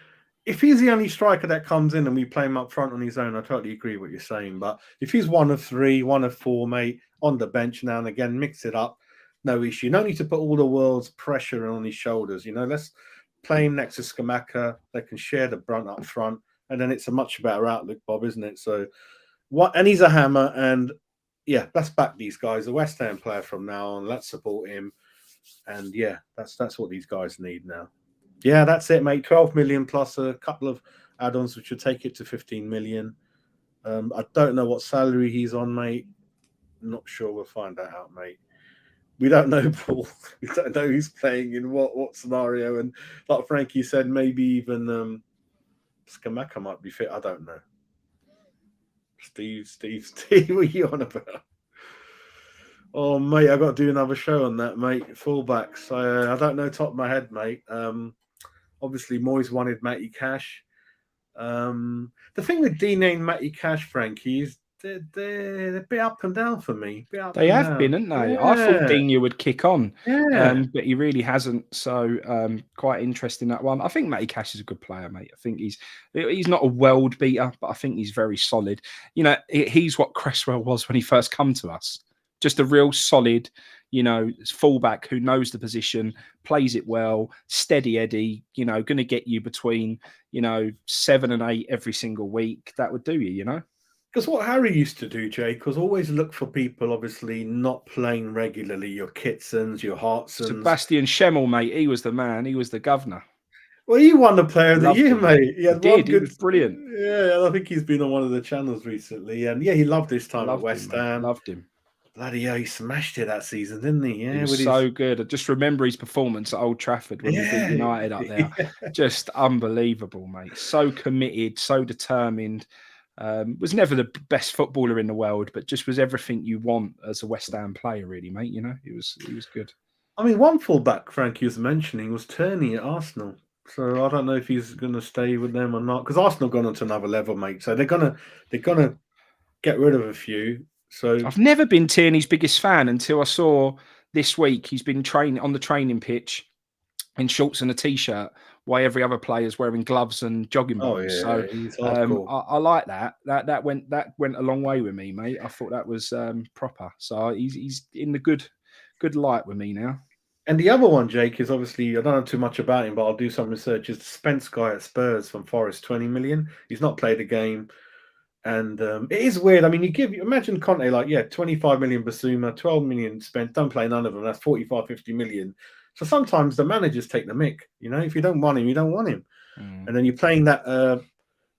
If he's the only striker that comes in and we play him up front on his own, I totally agree with what you're saying. But if he's one of three, one of four, mate, on the bench now and again, mix it up, no issue. No need to put all the world's pressure on his shoulders. Let's play him next to Scamacca. They can share the brunt up front. And then it's a much better outlook, Bob, isn't it? So, and he's a hammer. And yeah, let's back these guys. A West Ham player from now on. Let's support him. And yeah, that's what these guys need now. Yeah, that's it, mate. 12 million plus a couple of add-ons, which would take it to 15 million. I don't know what salary he's on, mate. Not sure. We'll find that out, mate. We don't know, Paul. We don't know who's playing in what scenario. And like Frankie said, maybe even Scamacca might be fit. I don't know. Steve, what are you on about? Oh, mate, I've got to do another show on that, mate. Fullbacks. I don't know top of my head, mate. Obviously, Moyes wanted Matty Cash. The thing with Dean and Matty Cash, Frankie, is they're a bit up and down for me. They have been, haven't they? Yeah. I thought Dina would kick on, but he really hasn't. So quite interesting, that one. I think Matty Cash is a good player, mate. I think he's not a world beater, but I think he's very solid. He's what Cresswell was when he first come to us. Just a real solid, fullback who knows the position, plays it well, steady Eddie, going to get you between, 7 and 8 every single week. That would do you, Because what Harry used to do, Jake, was always look for people, obviously, not playing regularly. Your Kitsons, your Hartsons. Sebastian Schemmel, mate, he was the man. He was the governor. Well, he won the Player of the Loved Year, him. mate. He had He one did. He good. was brilliant. Yeah, I think he's been on one of the channels recently, and yeah, he loved his time at Loved him, West mate. Ham. Loved him. Bloody hell, he smashed it that season, didn't he? He Yeah, was with so good. I just remember his performance at Old Trafford when we beat yeah, United up there. Just unbelievable, mate. So committed, so determined. Was never the best footballer in the world, but just was everything you want as a West Ham player, really, mate. You know, he was good. I mean, one fullback Frankie was mentioning was Turney at Arsenal. So I don't know if he's going to stay with them or not, because Arsenal gone on to another level, mate. So they're gonna get rid of a few. So I've never been Tierney's biggest fan until I saw this week he's been training on the training pitch in shorts and a t-shirt, while every other player's wearing gloves and jogging bottoms. So he's hardcore. I like that. That went a long way with me, mate. I thought that was proper. So he's in the good light with me now. And the other one, Jake, is obviously I don't know too much about him, but I'll do some research. Is the Spence guy at Spurs from Forest, 20 million. He's not played a game. And it is weird. I mean, imagine Conte like, 25 million Basuma, 12 million spent, don't play none of them. That's 45, 50 million. So sometimes the managers take the mick. You know, if you don't want him, you don't want him. And then you're playing that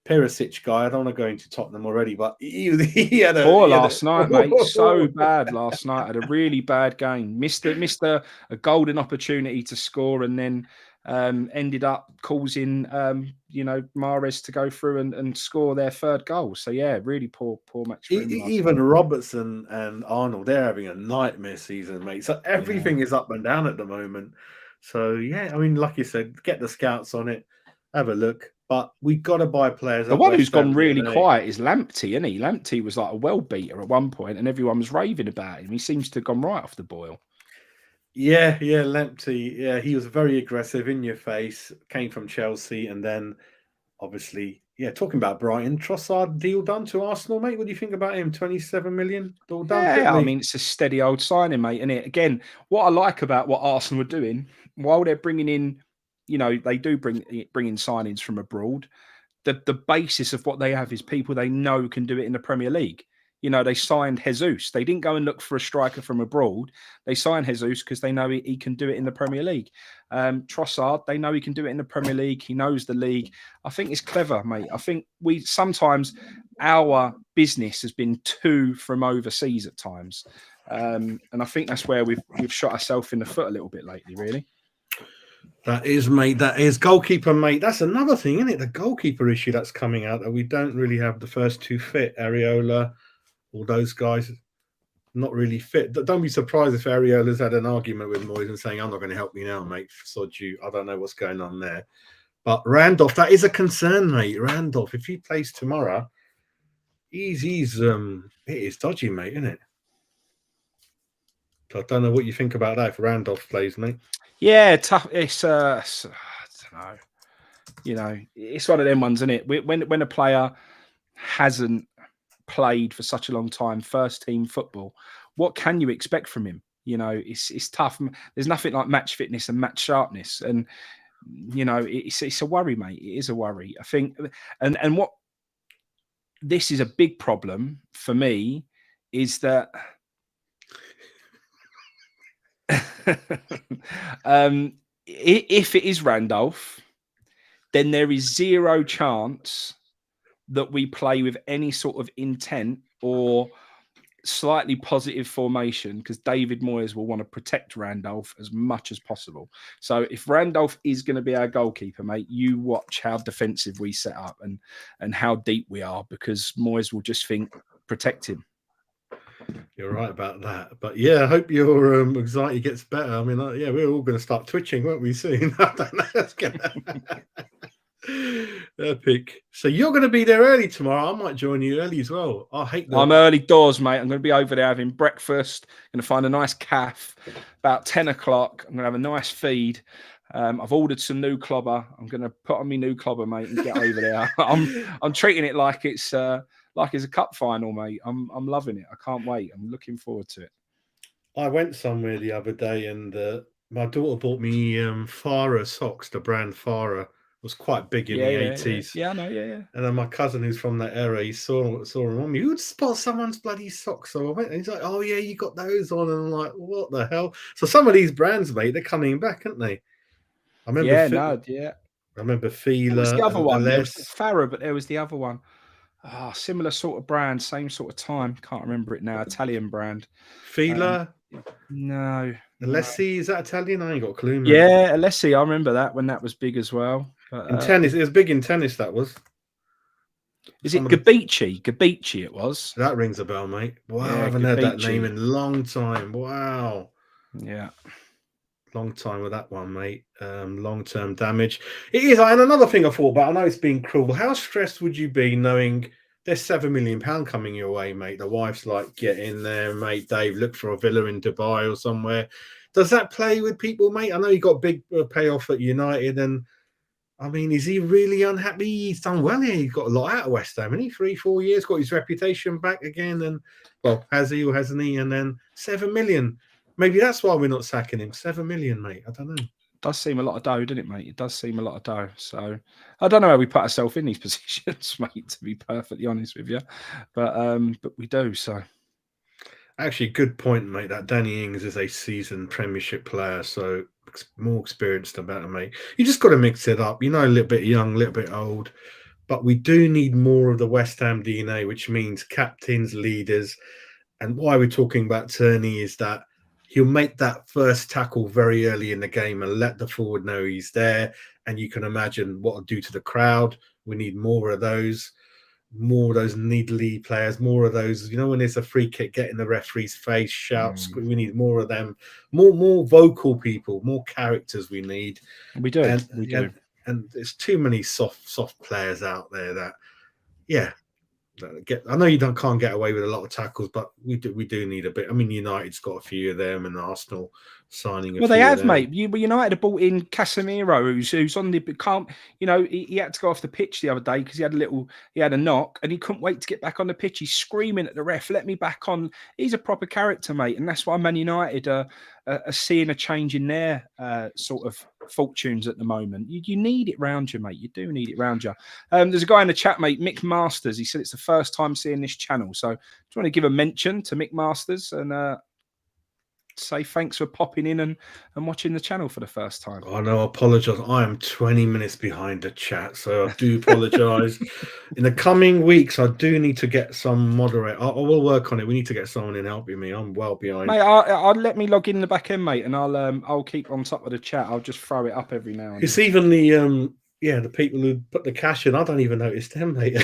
Perisic guy. I don't want to go into Tottenham already, but he had a poor last night, mate. So bad last night. Had a really bad game. Missed a golden opportunity to score, and then ended up causing Mahrez to go through and score their third goal. So yeah, really poor match for him. Even Robertson and Arnold, they're having a nightmare season, mate. So everything is up and down at the moment. So yeah, I mean, like you said, get the scouts on it, have a look. But we've got to buy players. The one who's gone really quiet is Lamptey, isn't he? Lamptey was like a well beater at one point, and everyone was raving about him. He seems to have gone right off the boil. Yeah, Lamptey. Yeah, he was very aggressive, in your face. Came from Chelsea, and then obviously, talking about Brighton, Trossard deal done to Arsenal, mate. What do you think about him? 27 million, all done. Yeah, I mean, it's a steady old signing, mate. And again, what I like about what Arsenal are doing, while they're bringing in, they do bring in signings from abroad. The basis of what they have is people they know can do it in the Premier League. They signed Jesus. They didn't go and look for a striker from abroad. They signed Jesus because they know he can do it in the Premier League. Trossard, they know he can do it in the Premier League. He knows the league. I think it's clever, mate. I think sometimes our business has been too from overseas at times. And I think that's where we've shot ourselves in the foot a little bit lately, really. That is, mate. That is goalkeeper, mate. That's another thing, isn't it? The goalkeeper issue that's coming out, that we don't really have the first two fit. Areola, all those guys, not really fit. Don't be surprised if Areola's had an argument with Moyes and saying, "I'm not going to help you now, mate. Sod you." I don't know what's going on there. But Randolph, that is a concern, mate. Randolph, if he plays tomorrow, it is dodgy, mate, isn't it? So I don't know what you think about that if Randolph plays, mate. Yeah, tough. It's I don't know. It's one of them ones, isn't it? When a player hasn't played for such a long time, first team football, what can you expect from him? It's tough. There's nothing like match fitness and match sharpness, and it's a worry, mate. It is a worry. I think, and what this is a big problem for me is that. If it is Randolph, then there is zero chance that we play with any sort of intent or slightly positive formation, because David Moyes will want to protect Randolph as much as possible. So if Randolph is going to be our goalkeeper, mate, you watch how defensive we set up and how deep we are, because Moyes will just think, protect him. You're right about that. But yeah, I hope your anxiety gets better. I mean, we're all going to start twitching, won't we, soon? I don't know. That's gonna... Epic. So you're going to be there early tomorrow. I might join you early as well. I'm early doors, mate. I'm going to be over there having breakfast. I'm going to find a nice cafe about 10 o'clock. I'm going to have a nice feed. I've ordered some new clobber. I'm going to put on my new clobber, mate, and get over there. I'm treating it like it's a cup final, mate. I'm loving it. I can't wait. I'm looking forward to it. I went somewhere the other day, and my daughter bought me Farah socks. The brand Farah was quite big in the 80s. Yeah, I know. Yeah. And then my cousin, who's from that era, he saw him on me. Who'd spot someone's bloody socks? So I went, and he's like, "Oh yeah, you got those on." And I'm like, "What the hell?" So some of these brands, mate, they're coming back, aren't they? I remember. I remember What Fila, was the other one? There was Les. Farah, but there was the other one. Ah, similar sort of brand, same sort of time. Can't remember it now. Italian brand. Fila, No. Alessi, is that Italian? I ain't got a clue, mate. Yeah, Alessi. I remember that when that was big as well. But, In tennis, it was big in tennis, that was. is it Gabici? Gabici it was. That rings a bell, mate. Wow, Yeah, I haven't heard that name Gabici. in a long time. Wow. Yeah. Long time with that one, mate. Long-term damage. It is. And another thing I thought about, I know it's been cruel. How stressed would you be knowing there's £7 million coming your way, mate? The wife's like, get in there, mate. Dave, look for a villa in Dubai or somewhere. Does that play with people, mate? I know you got a big payoff at United, and I mean, is he really unhappy? He's done well here. He's got a lot out of West Ham, hasn't he? 3-4 years, got his reputation back again. And, well, has he or hasn't he? And then 7 million. Maybe that's why we're not sacking him. 7 million, mate. I don't know. Does seem a lot of dough, doesn't it, mate? It does seem a lot of dough. So I don't know how we put ourselves in these positions, mate, to be perfectly honest with you. But we do, so. Actually, good point, mate. That Danny Ings is a seasoned Premiership player, so more experienced about it, mate. You just got to mix it up. You know, a little bit young, a little bit old. But we do need more of the West Ham DNA, which means captains, leaders. And why we're talking about Turney is that he'll make that first tackle very early in the game and let the forward know he's there. And you can imagine what it'll do to the crowd. We need more of those needly players, more of those, you know, when there's a free kick, get in the referee's face, shout. We need more of them, more vocal people, more characters we need. We do. We do. And there's too many soft players out there that, yeah, I know you can't get away with a lot of tackles, but we do need a bit. I mean, United's got a few of them, and Arsenal signing. Well, they have, mate. United have bought in Casemiro, who's on the can't. You know, he had to go off the pitch the other day because he had a knock, and he couldn't wait to get back on the pitch. He's screaming at the ref, "Let me back on!" He's a proper character, mate, and that's why Man United are seeing a change in their sort of fortunes at the moment. You need it round you, mate. You do need it round you. There's a guy in the chat, mate, Mick Masters. He said it's the first time seeing this channel, so do you want to give a mention to Mick Masters and say thanks for popping in and watching the channel for the first time? Oh no, I apologize. I am 20 minutes behind the chat, so I do apologize. In the coming weeks, I do need to get some moderator. I will work on it. We need to get someone in helping me. I'm well behind. Mate, I'll let me log in the back end, mate, and I'll keep on top of the chat. I'll just throw it up every now and then. It's even the people who put the cash in. I don't even notice them, mate.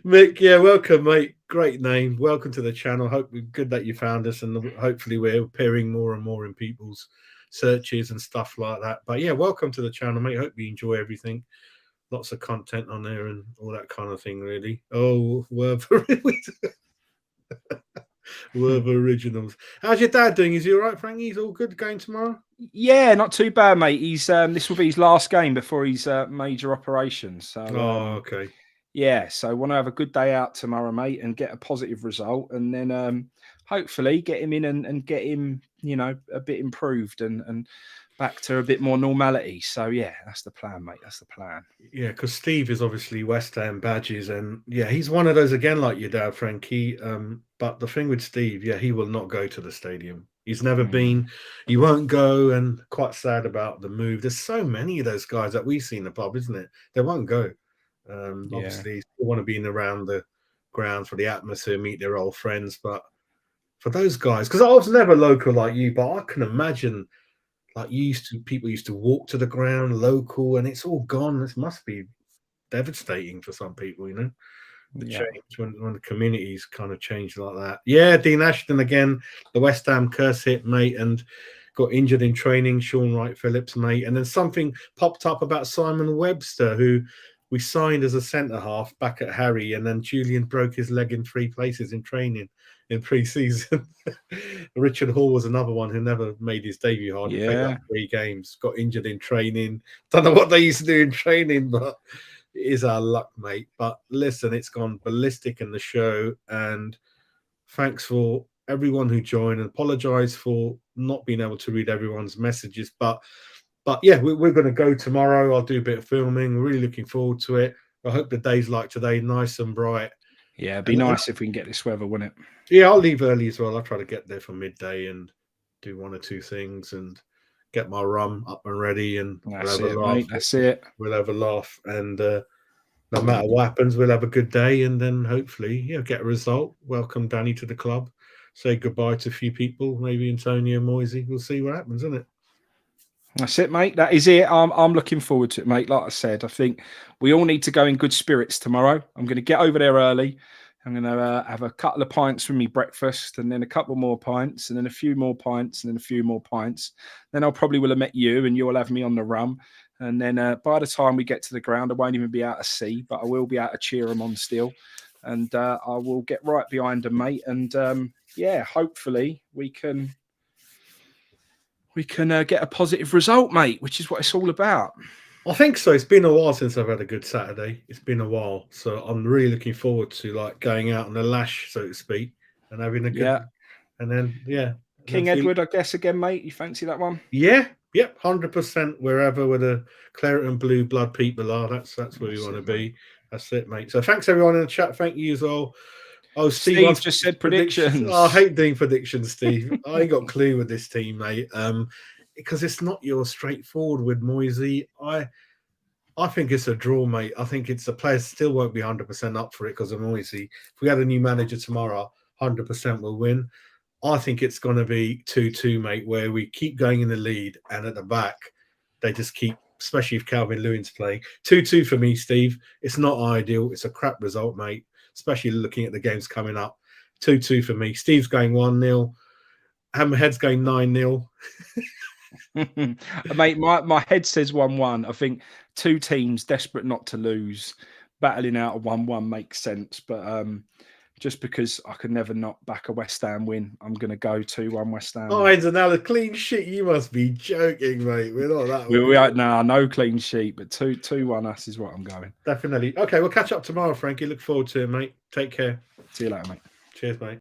Mick, yeah, welcome, mate. Great name. Welcome to the channel. Good that you found us, and hopefully we're appearing more and more in people's searches and stuff like that. But yeah, welcome to the channel, mate. Hope you enjoy everything. Lots of content on there and all that kind of thing, really. Oh, Werv Originals. How's your dad doing? Is he all right, Frankie? He's all good going tomorrow? Yeah, not too bad, mate. He's this will be his last game before his major operation. So okay. Yeah, so want to have a good day out tomorrow, mate, and get a positive result, and then hopefully get him in and get him, you know, a bit improved and back to a bit more normality. So yeah, that's the plan, mate. That's the plan. Yeah, because Steve is obviously West Ham badges, and yeah, he's one of those again, like your dad, Frankie. But the thing with Steve, yeah, he will not go to the stadium. He's never been. He won't go, and quite sad about the move. There's so many of those guys that we see in the pub, isn't it? They won't go. Obviously, they want to be in around the ground for the atmosphere, meet their old friends. But for those guys, because I was never local like you, but I can imagine, like people used to walk to the ground local, and it's all gone. This must be devastating for some people, you know. The change when the communities kind of changed like that. Yeah, Dean Ashton again, the West Ham curse hit, mate, and got injured in training. Sean Wright Phillips, mate, and then something popped up about Simon Webster, who we signed as a centre half back at Harry, and then Julian broke his leg in 3 places in training in pre-season. Richard Hall was another one who never made his debut. Hardly played like 3 games, got injured in training. Don't know what they used to do in training, but it is our luck, mate. But listen, it's gone ballistic in the show, and thanks for everyone who joined, and apologize for not being able to read everyone's messages, but yeah, we're going to go tomorrow. I'll do a bit of filming. Really looking forward to it. I hope the day's like today, nice and bright. Yeah, it'd be nice if we can get this weather, wouldn't it? Yeah, I'll leave early as well. I'll try to get there for midday and do 1 or 2 things and get my rum up and ready, and That's it, mate. That's it. We'll have a laugh, and no matter what happens, we'll have a good day, and then hopefully, get a result. Welcome Danny to the club. Say goodbye to a few people, maybe Antonio, Moisey. We'll see what happens, isn't it? That's it, mate. That is it. I'm looking forward to it, mate. Like I said, I think we all need to go in good spirits tomorrow. I'm going to get over there early. I'm going to have a couple of pints for me breakfast, and then a couple more pints, and then a few more pints, and then a few more pints. Then I'll probably will have met you, and you'll have me on the rum. And then by the time we get to the ground, I won't even be out to see, but I will be out to cheer them on still. And I will get right behind them, mate. And hopefully we can get a positive result, mate, which is what it's all about. I think so. It's been a while since I've had a good Saturday. It's been a while. So I'm really looking forward to going out on the lash, so to speak, and having a good and then King Edward, I guess, again, mate. You fancy that one? Yeah. Yep, 100% wherever where the claret and blue blood people are. That's where we want to be. That's it, mate. So thanks everyone in the chat. Thank you as well. Oh, Steve just said predictions. Oh, I hate doing predictions, Steve. I ain't got a clue with this team, mate. Because it's not your straightforward with Moisey. I think it's a draw, mate. I think it's the players still won't be 100% up for it because of Moisey. If we had a new manager tomorrow, 100% will win. I think it's going to be 2-2, mate, where we keep going in the lead and at the back, they just keep, especially if Calvin Lewin's playing. 2-2 for me, Steve. It's not ideal. It's a crap result, mate, especially looking at the games coming up. 2-2 for me. Steve's going 1-0. Hammerhead's going 9-0. Mate, my head says 1-1. I think two teams desperate not to lose, battling out a 1-1 makes sense. But just because I could never not back a West Ham win, I'm going to go 2-1 West Ham. Oh, and now the clean sheet. You must be joking, mate. We're not that. We are no clean sheet, but 2-1 us is what I'm going. Definitely. Okay, we'll catch up tomorrow, Frankie. Look forward to it, mate. Take care. See you later, mate. Cheers, mate.